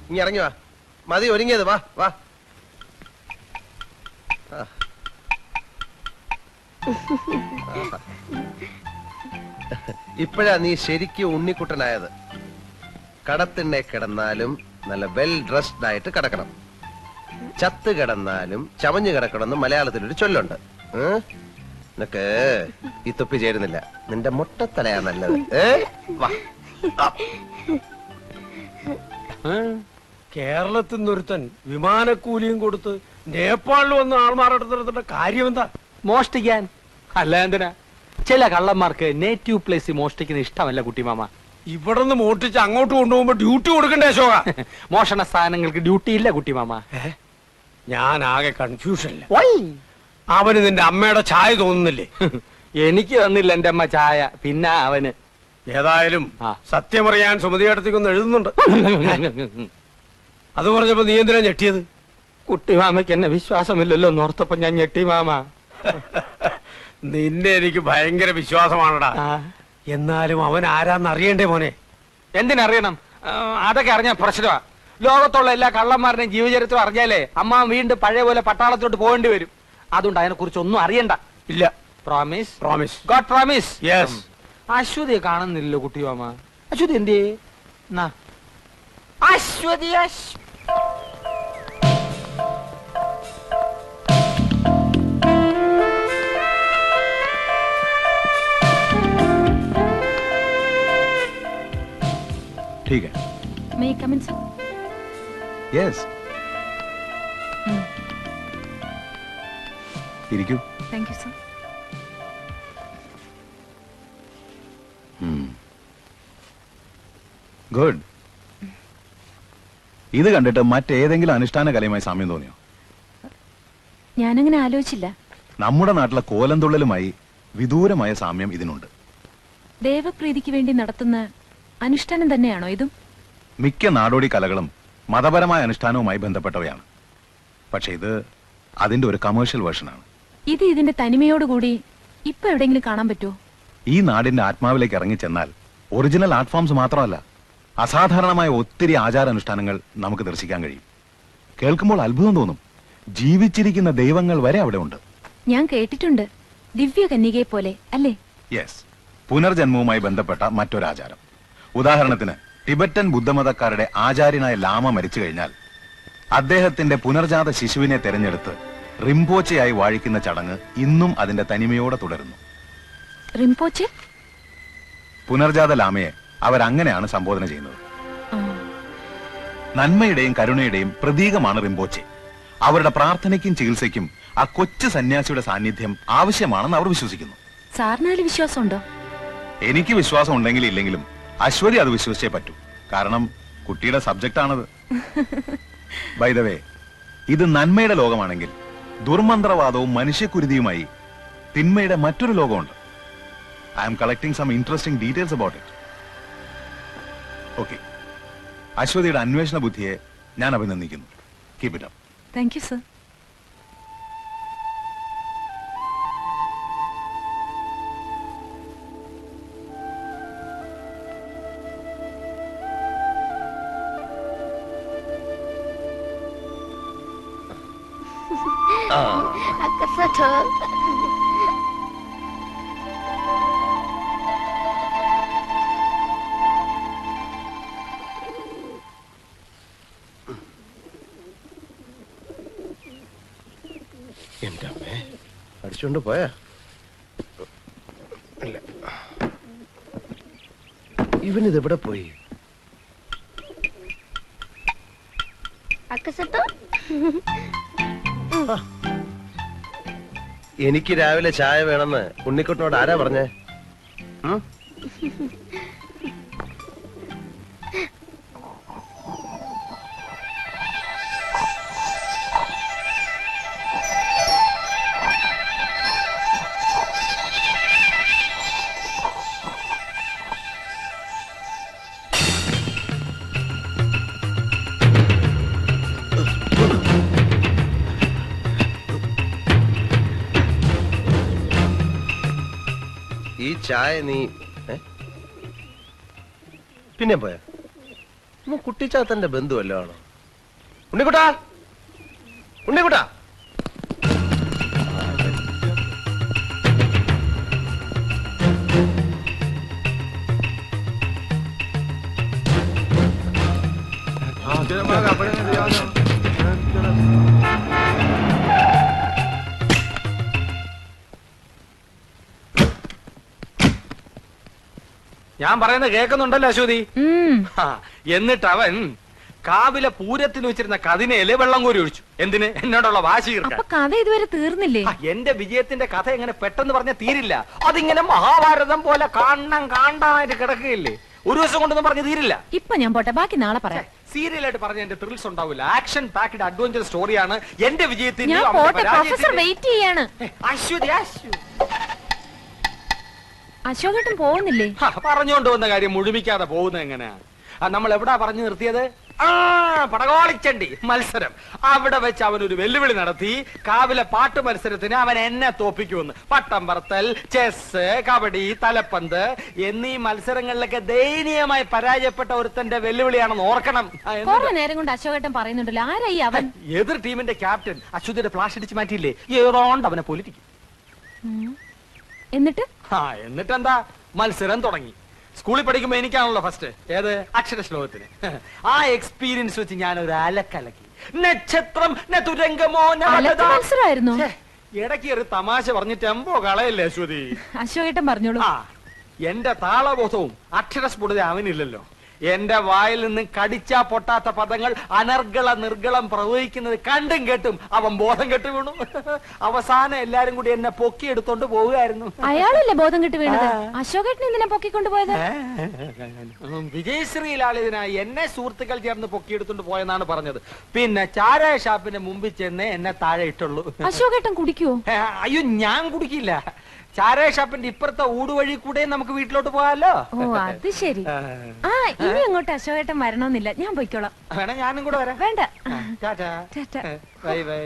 ഇനി ഇറങ്ങി വാ. മതി ഒരുങ്ങിയത്. വാ വാ. ഇപ്പോഴാ നീ ശരിക്കും ഉണ്ണിക്കുട്ടനായത്. കടത്തിണ്ണെ കിടന്നാലും നല്ല വെൽ ഡ്രസ്ഡ് ആയിട്ട് കിടക്കണം. ചത്ത് കിടന്നാലും ചമഞ്ഞു കിടക്കണമെന്ന് മലയാളത്തിലൊരു ചൊല്ലുണ്ട്. നിനക്ക് ഈ തൊപ്പി ചേരുന്നില്ല. നിന്റെ മുട്ടത്തലയാ നല്ലത്. കേരളത്തിൽ നിന്നൊരുത്തൻ വിമാനക്കൂലിയും കൊടുത്ത് നേപ്പാളിൽ വന്ന് ആൾമാരെടുത്തിടത്തിന്റെ കാര്യം എന്താ? മോഷ്ടിക്കാൻ. അല്ല എന്തിനാ? ചില കള്ളന്മാർക്ക് നേറ്റീവ് പ്ലേസ് മോഷ്ടിക്കുന്ന ഇഷ്ടമല്ല കുട്ടിമാമ. ഇവിടെ നിന്ന് മോഷ്ടിച്ച് അങ്ങോട്ട് കൊണ്ടുപോകുമ്പോ ഡ്യൂട്ടി കൊടുക്കണ്ടേ അശോക? മോഷണ സ്ഥാനങ്ങൾക്ക് ഡ്യൂട്ടി ഇല്ല കുട്ടിമാമ. ഞാൻ ആകെ കൺഫ്യൂഷനില്ല. അവന് നിന്റെ അമ്മയുടെ ചായ തോന്നുന്നില്ലേ? എനിക്ക് തന്നില്ല എന്റെ അമ്മ ചായ. പിന്നെ അവന് ഏതായാലും സത്യമറിയാൻ സുമതിയേട്ടത്തിക്കൊന്ന് എഴുതുന്നുണ്ട്. അത് പറഞ്ഞപ്പോ നീ എന്തിനാ ഞെട്ടിയത്? കുട്ടിമാമയ്ക്ക് എന്നെ വിശ്വാസമില്ലല്ലോ എന്നോർത്തപ്പോ ഞാൻ ഞെട്ടി മാമ. നിന്നെ എനിക്ക് ഭയങ്കര വിശ്വാസമാണടാ. എന്നാലും അവൻ ആരാന്ന് അറിയണ്ടേ മോനെ? എന്തിനറിയണം? അതൊക്കെ അറിഞ്ഞാൽ പ്രശ്നമാ. ലോകത്തുള്ള എല്ലാ കള്ളന്മാരുടെയും ജീവചരിത്രം അറിഞ്ഞാലേ അമ്മ വീണ്ടും പഴയ പോലെ പട്ടാളത്തോട്ട് പോകേണ്ടി വരും. അതുകൊണ്ട് അതിനെ കുറിച്ച് ഒന്നും അറിയണ്ട. ഇല്ല. Promise? Promise. God promise. Yes. അശ്വതിയെ കാണുന്നില്ലല്ലോ കുട്ടിമാമ. അശ്വതി എന്തേ? അശ്വതി ठीक है. May I come in, sir? Yes. ഇരിക്കൂ. Thank you, sir. ഗുഡ്. ഇത് കണ്ടിട്ട് മറ്റേതെങ്കിലും അനുഷ്ഠാന കലയുമായി സാമ്യം തോന്നിയോ? ഞാനങ്ങനെ ആലോചിച്ചില്ല. നമ്മുടെ നാട്ടിലെ കോലംതുള്ളലുമായി വിദൂരമായ സാമ്യം ഇതിനുണ്ട്. ദേവപ്രീതിക്ക് വേണ്ടി നടത്തുന്ന അനുഷ്ഠാനം തന്നെയാണോ ഇതും? മിക്ക നാടോടി കലകളും മതപരമായ അനുഷ്ഠാനവുമായി ബന്ധപ്പെട്ടവയാണ്. പക്ഷെ ഇത് അതിന്റെ ഒരു കമേഴ്ഷ്യൽ വേർഷനാണ്. ഇത് ഇതിന്റെ തനിമയോടുകൂടി ഇപ്പൊ എവിടെയെങ്കിലും കാണാൻ പറ്റുമോ? ഈ നാടിന്റെ ആത്മാവിലേക്ക് ഇറങ്ങിച്ചെന്നാൽ ഒറിജിനൽ ആർട്ട് ഫോംസ് മാത്രമല്ല, അസാധാരണമായ ഒത്തിരി ആചാരാനുഷ്ഠാനങ്ങൾ നമുക്ക് ദർശിക്കാൻ കഴിയും. കേൾക്കുമ്പോൾ അത്ഭുതം തോന്നും. ജീവിച്ചിരിക്കുന്ന ദൈവങ്ങൾ വരെ അവിടെ ഉണ്ട്. ഞാൻ കേട്ടിട്ടുണ്ട്, ദിവ്യ കന്യകയെ പോലെ അല്ലേ? യെസ്. പുനർജന്മവുമായി ബന്ധപ്പെട്ട മറ്റൊരാചാരം. ഉദാഹരണത്തിന് ടിബറ്റൻ ബുദ്ധമതക്കാരുടെ ആചാര്യനായ ലാമ മരിച്ചു കഴിഞ്ഞാൽ അദ്ദേഹത്തിന്റെ പുനർജാത ശിശുവിനെ തെരഞ്ഞെടുത്ത് റിംപോച്ചയായി വാഴിക്കുന്ന ചടങ്ങ് ഇന്നും അതിന്റെ തനിമയോടെ തുടരുന്നു. റിംപോച്ചെ? പുനർജാത ലാമയെ അവരങ്ങനെയാണ് സംബോധന ചെയ്യുന്നത്. നന്മയുടെയും കരുണയുടെയും പ്രതീകമാണ് റിംപോച്ചെ. അവരുടെ പ്രാർത്ഥനയ്ക്കും ചികിത്സയ്ക്കും ആ കൊച്ചു സന്യാസിയുടെ സാന്നിധ്യം ആവശ്യമാണെന്ന് അവർ വിശ്വസിക്കുന്നു. സാറിനാല് വിശ്വാസമുണ്ടോ? എനിക്ക് വിശ്വാസം ഉണ്ടെങ്കിലും ഇല്ലെങ്കിലും അശ്വതി അത് വിശ്വസിച്ചേ പറ്റൂ. കാരണം കുട്ടിയുടെ സബ്ജക്റ്റ് ആണത്. ബൈ ദ വേ, ഇത് നന്മയുടെ ലോകമാണെങ്കിൽ ദുർമന്ത്രവാദവും മനുഷ്യക്കുരുതിയുമായി തിന്മയുടെ മറ്റൊരു ലോകമുണ്ട്. I am collecting some interesting details about it. Okay, അശ്വതിയുടെ അന്വേഷണ ബുദ്ധിയെ ഞാൻ അഭിനന്ദിക്കുന്നു. Keep it up. Thank you, sir. എന്റെ അമ്മേ, അടിച്ചോണ്ട് പോയാ? ഇവനിത് എവിടെ പോയി? എനിക്ക് രാവിലെ ചായ വേണമെന്ന് ഉണ്ണിക്കുട്ടനോട് ആരാ പറഞ്ഞേ? ഈ ചായ നീ പിന്നെ പോയാ? കുട്ടിച്ചാത്തന്റെ ബന്ധുവല്ലോ ആണോ? ഉണ്ണിക്കുട്ടാ, ഉണ്ണിക്കുട്ടാ. ഞാൻ പറയുന്നത് കേൾക്കുന്നുണ്ടല്ലോ അശ്വതി. ഉം. എന്നിട്ട് അവൻ കാവിലെ പൂരത്തിന് വെച്ചിരുന്ന കതിനയില് വെള്ളം കോരി ഒഴിച്ചു. എന്തിന്? എന്നോടുള്ള വാശി തീർക്കാൻ. അപ്പൊ കഥ ഇതുവരെ തീർന്നില്ലേ? എന്റെ വിജയത്തിന്റെ കഥ എങ്ങനെ പെട്ടെന്ന് പറഞ്ഞ തീരില്ല. അതിങ്ങനെ മഹാഭാരതം പോലെ കാണാനായിട്ട് കിടക്കുകയില്ലേ. ഒരു ദിവസം കൊണ്ടൊന്നും പറഞ്ഞ് തീരില്ല. ഇപ്പൊ ഞാൻ പോട്ടെ, ബാക്കി നാളെ പറയാം. സീരിയലായിട്ട് പറഞ്ഞ എന്റെ ത്രിൽസ് ഉണ്ടാവില്ല. ആക്ഷൻ പാക്ഡ് അഡ്വഞ്ചർ സ്റ്റോറിയാണ് എന്റെ വിജയത്തിന്റെ. ഞാൻ പോട്ടെ, പ്രൊഫസർ വെയിറ്റ് ചെയ്യാണ്. അശ്വതി അശോകേട്ടൻ പോകുന്നില്ലേ? പറഞ്ഞുകൊണ്ട് വന്ന കാര്യം മുഴുമിക്കാതെ പോകുന്നത് എങ്ങനെയാ? നമ്മൾ എവിടാ പറഞ്ഞു നിർത്തിയത്? പടകോളിച്ചണ്ടി മത്സരം. അവിടെ വെച്ച് അവൻ ഒരു വെല്ലുവിളി നടത്തി. കാവിലെ പാട്ട് മത്സരത്തിന് അവൻ എന്നെ തോപ്പിക്കുമെന്ന്. പട്ടം പറത്തൽ, ചെസ്, കബഡി, തലപ്പന്ത് എന്നീ മത്സരങ്ങളിലൊക്കെ ദയനീയമായി പരാജയപ്പെട്ട ഒരുത്തന്റെ വെല്ലുവിളിയാണെന്ന് ഓർക്കണം. കുറെ നേരം കൊണ്ട് അശോകേട്ടൻ പറയുന്നുണ്ടല്ലോ, ആരായി അവൻ? എതിർ ടീമിന്റെ ക്യാപ്റ്റൻ അശ്വതിയുടെ ഫ്ലാഷ് അടിച്ച് മാറ്റിയില്ലേ, ഏതോണ്ട് അവനെ പൊലിറ്റിക്കും. എന്നിട്ട് എന്നിട്ടെന്താ, മത്സരം തുടങ്ങി. സ്കൂളിൽ പഠിക്കുമ്പോ എനിക്കാണല്ലോ ഫസ്റ്റ്. ഏത്? അക്ഷര ശ്ലോകത്തിന്. ആ എക്സ്പീരിയൻസ് വെച്ച് ഞാൻ ഒരു അലക്കലക്കി. നക്ഷത്രം മത്സരമായിരുന്നു. ഇടയ്ക്ക് ഒരു തമാശ പറഞ്ഞ് ടെമ്പോ കളയല്ലേ അശ്വതി. അശോകേട്ടൻ പറഞ്ഞോളൂ. എന്റെ താളബോധവും അക്ഷരസ്ഫുടത അവനില്ലല്ലോ. എന്റെ വായിൽ നിന്ന് കടിച്ചാ പൊട്ടാത്ത പദങ്ങൾ അനർഗള നിർഗളം പ്രവഹിക്കുന്നത് കണ്ടും കേട്ടും അവൻ ബോധം കെട്ടു വീണു. അവസാനം എല്ലാരും കൂടി എന്നെ പൊക്കിയെടുത്തോണ്ട് പോവുകയായിരുന്നു. അയാളല്ലേ ബോധം കെട്ട് വീണത്? അശോകേട്ടൻ എന്തിനാ പൊക്കിക്കൊണ്ടുപോയത്? വിജയശ്രീലാളിതനായി എന്നെ സുഹൃത്തുക്കൾ ചേർന്ന് പൊക്കിയെടുത്തോണ്ട് പോയെന്നാണ് പറഞ്ഞത്. പിന്നെ ചാരായ ഷാപ്പിന്റെ മുമ്പിൽ ചെന്ന് എന്നെ താഴെ ഇട്ടുള്ളൂ. അശോകേട്ടൻ കുടിക്കുവോ? അയ്യോ, ഞാൻ കുടിക്കില്ല. ചാരായ ഷാപ്പിന്റെ ഇപ്പുറത്തെ ഊടുവഴി കൂടെ നമുക്ക് വീട്ടിലോട്ട് പോകാലോ. ഓ, അത് ശരി. ഇനി അങ്ങോട്ട് അശോകേട്ടൻ വരണമെന്നില്ല, ഞാൻ പോയിക്കോളാം. വേണേ ഞാനും കൂടെ വരാം. വേണ്ട. ടാറ്റാ. Bye bye.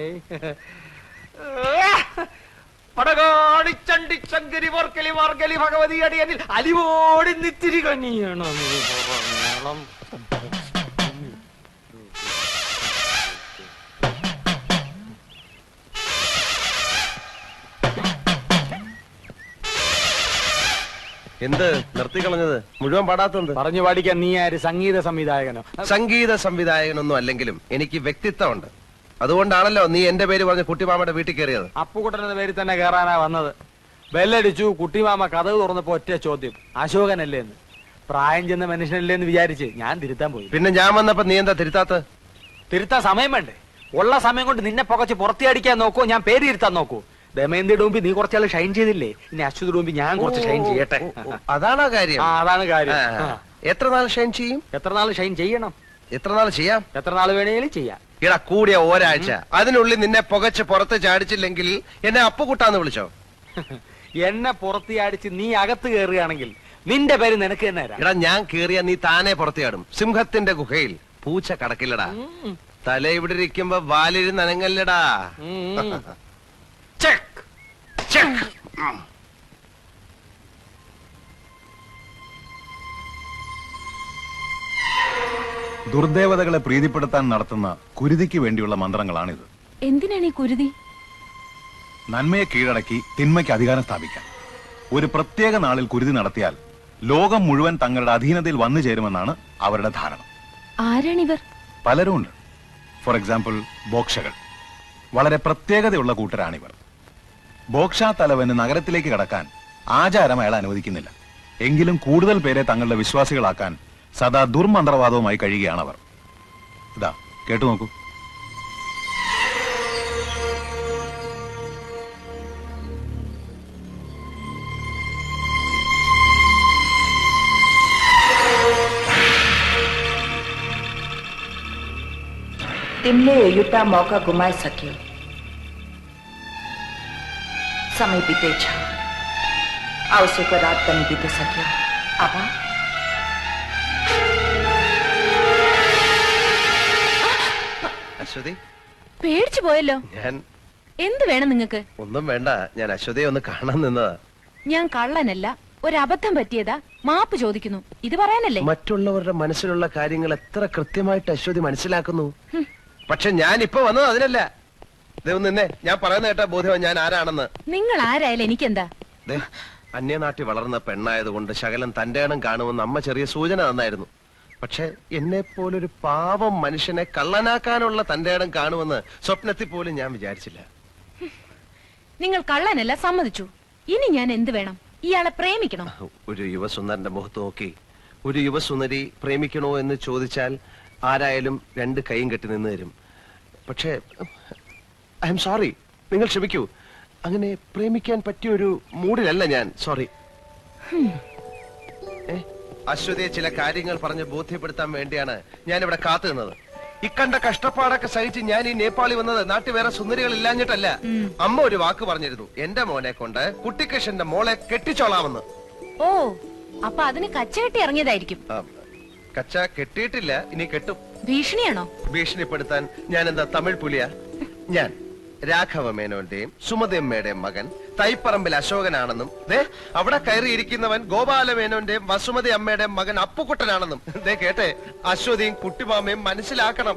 പടകാടിച്ചണ്ടി ചങ്കരി വർക്കലി വർക്കലി ഭഗവതി അടിയനിൽ അലിവോടി നിത്തിരി കണിയണം. എന്ത് നിർത്തിക്കളഞ്ഞത്? മുഴുവൻ പാടാത്തത്? പറഞ്ഞു പാടിക്കാൻ നീ ആര്? സംഗീത സംവിധായകനോ? സംഗീത സംവിധായകനൊന്നും അല്ലെങ്കിലും എനിക്ക് വ്യക്തിത്വമുണ്ട്. അതുകൊണ്ടാണല്ലോ നീ എന്റെ പേര് പറഞ്ഞ് കുട്ടിമാമയുടെ വീട്ടിൽ കയറിയത്. അപ്പുകുട്ടന്റെ പേരിൽ തന്നെ കയറാനാ വന്നത്. ബെല്ലടിച്ചു. കുട്ടിമാമ കഥവ് തുറന്നപ്പോ ഒറ്റ ചോദ്യം, അശോകനല്ലേ എന്ന്. പ്രായം ചെന്ന മനുഷ്യനല്ലേ എന്ന് വിചാരിച്ച് ഞാൻ തിരുത്താൻ പോയി. പിന്നെ ഞാൻ വന്നപ്പോ നീ എന്താ തിരുത്താത്ത? തിരുത്താൻ സമയം വേണ്ടേ? ഉള്ള സമയം കൊണ്ട് നിന്നെ പുകച്ച് പുറത്തിയടിക്കാൻ നോക്കൂ, ഞാൻ പേര് തിരുത്താൻ നോക്കൂ. ദമയന്തിയുടെ മുമ്പിൽ നീ കുറച്ചാൾ ഷൈൻ ചെയ്തില്ലേ, ഇനി അശ്വതിയുടെ മുമ്പിൽ ഞാൻ കുറച്ച് ഷൈൻ ചെയ്യട്ടെ. അതാണോ കാര്യം? അതാണ് കാര്യം. എത്ര നാൾ ഷൈൻ ചെയ്യും? എത്ര നാൾ ഷൈൻ ചെയ്യണം? എത്ര നാൾ ചെയ്യാം? എത്ര നാൾ വേണേലും ചെയ്യാം. ഇടാ, കൂടിയ ഒരാഴ്ച. അതിനുള്ളിൽ നിന്നെ പുകച്ച് പുറത്ത് ചാടിച്ചില്ലെങ്കിൽ എന്നെ അപ്പുകുട്ടാന്ന് വിളിച്ചോ. എന്നെ പുറത്ത് ചാടിച്ച് നീ അകത്ത് കയറുകയാണെങ്കിൽ നിന്റെ പേര് നിനക്ക് തന്നെ തരാം. എടാ, ഞാൻ കേറിയ നീ താനെ പുറത്ത് ചാടും. സിംഹത്തിന്റെ ഗുഹയിൽ പൂച്ച കടക്കില്ലടാ. തല ഇവിടെ ഇരിക്കുമ്പോ വാലിരുന്ന് അനങ്ങല്ലടാ. Check check. ദുർദേവതകളെ പ്രീതിപ്പെടുത്താൻ നടത്തുന്ന കുരുതിക്ക് വേണ്ടിയുള്ള മന്ത്രങ്ങളാണിത്. എന്തിനാണ് ഈ കുരുതി? നന്മയെ കീഴടക്കി തിന്മയ്ക്ക് അധികാരം സ്ഥാപിക്കാൻ. ഒരു പ്രത്യേക നാളിൽ കുരുതി നടത്തിയാൽ ലോകം മുഴുവൻ തങ്ങളുടെ അധീനതയിൽ വന്നു ചേരുമെന്നാണ് അവരുടെ ധാരണ. ആരാണിവർ? പലരും ഉണ്ട്. ഫോർ എക്സാമ്പിൾ, ബോക്ഷകൾ. വളരെ പ്രത്യേകതയുള്ള കൂട്ടരാണിവർ. ബോക്ഷ തലവന് നഗരത്തിലേക്ക് കടക്കാൻ ആചാരം അയാൾ അനുവദിക്കുന്നില്ല. എങ്കിലും കൂടുതൽ പേരെ തങ്ങളുടെ വിശ്വാസികളാക്കാൻ സദാ ദുർമന്ത്രവാദവുമായി കഴിയുകയാണവർ. ഇതാ, കേട്ടു നോക്കൂ. तिमीले एउटा मौका गुमाइसक्यो. समय बितेछ, आवश्यकको रात पनि बितिसक्यो. अब അശ്വതി, പേടിച്ചു പോയല്ലോ. ഞാൻ എന്ത് വേണം നിങ്ങക്ക്? ഒന്നും വേണ്ട. ഞാൻ അശ്വതിയെ ഒന്ന് കാണാൻ നിന്നതാ. ഞാൻ കള്ളനല്ല, ഒരു അബദ്ധം പറ്റിയതാ. മാപ്പ് ചോദിക്കുന്നു. ഇത് പറയാനല്ലേ? മറ്റുള്ളവരുടെ മനസ്സിലുള്ള കാര്യങ്ങൾ എത്ര കൃത്യമായിട്ട് അശ്വതി മനസ്സിലാക്കുന്നു. പക്ഷെ ഞാൻ ഇപ്പൊ വന്നത് അതിനല്ല. നിന്നെ ഞാൻ പറയുന്ന കേട്ട ബോധ്യം ഞാൻ ആരാണെന്ന്. നിങ്ങൾ ആരായാലും എനിക്കെന്താ? ദേ, അന്യനാട്ടിൽ വളർന്ന പെണ്ണായതുകൊണ്ട് ശകലം തന്റെ ഇടം കാണുമെന്ന് അമ്മ ചെറിയ സൂചന തന്നായിരുന്നു. പക്ഷെ എന്നെ പോലൊരു പാവം മനുഷ്യനെ കള്ളനാക്കാനുള്ള തന്റെ ഇടം കാണുമെന്ന് സ്വപ്നത്തിൽ പോലും ഞാൻ വിചാരിച്ചില്ല. നിങ്ങൾ കള്ളനല്ല, സമ്മതിച്ചു. ഇനി ഞാൻ എന്ത് വേണം? ഇയാളെ പ്രേമിക്കണം. ഒരു യുവസുന്ദരന്റെ മുഖത്ത് നോക്കി ഒരു യുവസുന്ദരി പ്രേമിക്കണോ എന്ന് ചോദിച്ചാൽ ആരായാലും രണ്ട് കൈയും കെട്ടി നിന്ന് തരും. പക്ഷേ ഐ എം സോറി, നിങ്ങൾ ക്ഷമിക്കൂ. അങ്ങനെ പ്രേമിക്കാൻ പറ്റിയ ഒരു മൂഡിലല്ല ഞാൻ. സോറി. അശ്വതിയെ ചില കാര്യങ്ങൾ പറഞ്ഞ് ബോധ്യപ്പെടുത്താൻ വേണ്ടിയാണ് ഞാൻ ഇവിടെ കാത്തു നിന്നത്. ഇക്കണ്ട കഷ്ടപ്പാടൊക്കെ സഹിച്ച് ഞാൻ ഈ നേപ്പാളി വന്നത് നാട്ടിൽ വേറെ സുന്ദരികൾ ഇല്ലാഞ്ഞിട്ടല്ല. അമ്മ ഒരു വാക്ക് പറഞ്ഞിരുന്നു, എന്റെ മോനെ കൊണ്ട് കുട്ടിക്കൃഷ്ണന്റെ മോളെ കെട്ടിച്ചോളാമെന്ന്. ഓ, അപ്പൊ അതിന് കച്ചകെട്ടി ഇറങ്ങിയതായിരിക്കും. കച്ച കെട്ടിയിട്ടില്ല, ഇനി കെട്ടും. ഭീഷണിയാണോ? ഭീഷണിപ്പെടുത്താൻ ഞാൻ എന്താ തമിഴ് പുലിയ? ഞാൻ രാഘവ മേനോന്റെയും സുമതിയമ്മയുടെയും മകൻ തൈപ്പറമ്പിൽ അശോകനാണെന്നും അവിടെ കയറിയിരിക്കുന്നവൻ ഗോപാല മേനോന്റെയും വസുമതി അമ്മയുടെയും മകൻ അപ്പുക്കുട്ടനാണെന്നും കേട്ടെ അശ്വതിയും കുട്ടിമാമയും മനസ്സിലാക്കണം.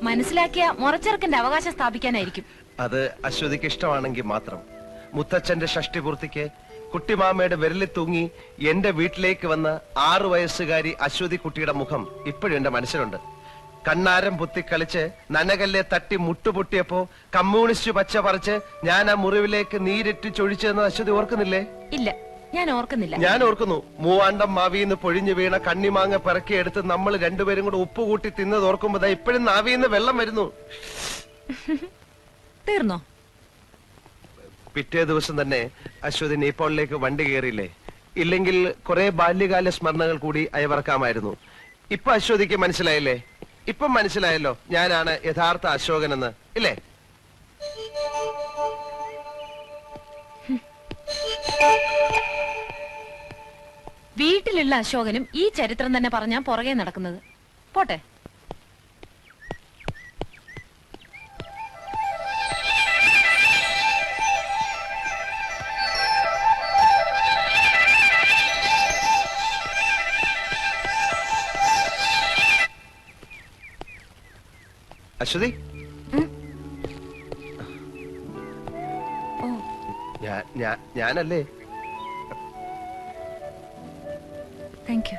മനസ്സിലാക്കിയ മുറച്ചെറുക്കന്റെ അവകാശം സ്ഥാപിക്കാനായിരിക്കും. അത് അശ്വതിക്ക് ഇഷ്ടമാണെങ്കിൽ മാത്രം. മുത്തച്ഛന്റെ ഷഷ്ടിപൂർത്തിക്ക് കുട്ടിമാമയുടെ വിരലിൽ തൂങ്ങി എന്റെ വീട്ടിലേക്ക് വന്ന 6 വയസ്സുകാരി അശ്വതി കുട്ടിയുടെ മുഖം ഇപ്പോഴും എന്റെ മനസ്സിലുണ്ട്. കണ്ണാരം പൊത്തിക്കളിച്ച് നനകല്ലെ തട്ടി മുട്ടുപൊട്ടിയപ്പോ കമ്മ്യൂണിസ്റ്റ് പച്ച പറിച്ച് ഞാൻ ആ മുറിവിലേക്ക് നീരിട്ട് ചൊഴിച്ചെന്ന് അശ്വതി ഓർക്കുന്നില്ലേ? ഇല്ല, ഞാൻ ഓർക്കുന്നില്ല. ഞാൻ ഓർക്കുന്നു. മൂവാണ്ടം മാവിന്ന് പൊഴിഞ്ഞു വീണ കണ്ണിമാങ്ങ പിറക്കിയെടുത്ത് നമ്മൾ രണ്ടുപേരും കൂടെ ഉപ്പ് കൂട്ടി തിന്നത് ഓർക്കുമ്പോ ഇപ്പോഴും നാവിന്ന് വെള്ളം വരുന്നു. തീർന്നോ? പിറ്റേ ദിവസം തന്നെ അശ്വതി നേപ്പാളിലേക്ക് വണ്ടി കയറിയില്ലേ? ഇല്ലെങ്കിൽ കുറെ ബാല്യകാല സ്മരണകൾ കൂടി അയവറക്കാമായിരുന്നു. ഇപ്പൊ അശ്വതിക്ക് മനസ്സിലായില്ലേ? ഇപ്പം മനസ്സിലായല്ലോ ഞാനാണ് യഥാർത്ഥ അശോകനെന്ന്, ഇല്ലേ? വീട്ടിലുള്ള അശോകനും ഈ ചരിത്രം തന്നെ പറഞ്ഞാ പുറകെ നടക്കുന്നത്. പോട്ടെ. അശ്വതി, ഞാനല്ലേ? Thank you.